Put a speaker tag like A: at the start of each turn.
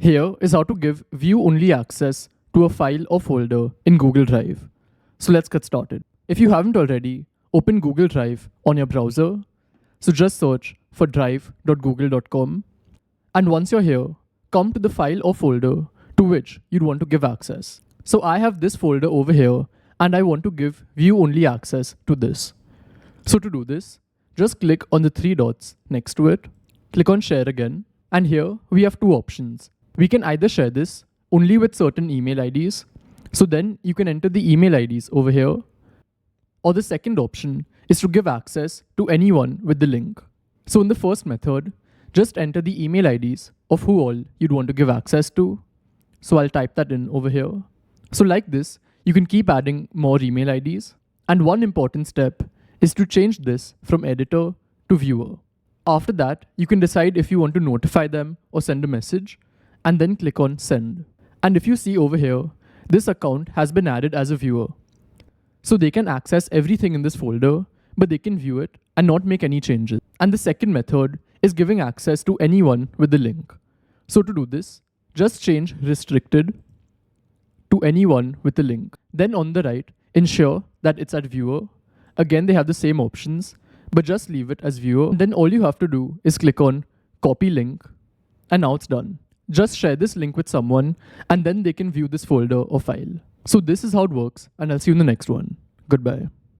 A: Here is how to give view-only access to a file or folder in Google Drive. So let's get started. If you haven't already, open Google Drive on your browser. So just search for drive.google.com. And once you're here, come to the file or folder to which you'd want to give access. So I have this folder over here and I want to give view-only access to this. So to do this, just click on the three dots next to it, click on share again, and here we have two options. We can either share this only with certain email IDs, so then you can enter the email IDs over here, or the second option is to give access to anyone with the link. So in the first method, just enter the email IDs of who all you'd want to give access to. So I'll type that in over here. So like this, you can keep adding more email IDs. And one important step is to change this from editor to viewer. After that, you can decide if you want to notify them or send a message, and then click on send. And if you see over here, this account has been added as a viewer. So they can access everything in this folder, but they can view it and not make any changes. And the second method is giving access to anyone with the link. So to do this, just change restricted to anyone with the link. Then on the right, ensure that it's at viewer. Again, they have the same options, but just leave it as viewer. And then all you have to do is click on copy link, and now it's done. Just share this link with someone and then they can view this folder or file. So this is how it works, and I'll see you in the next one. Goodbye.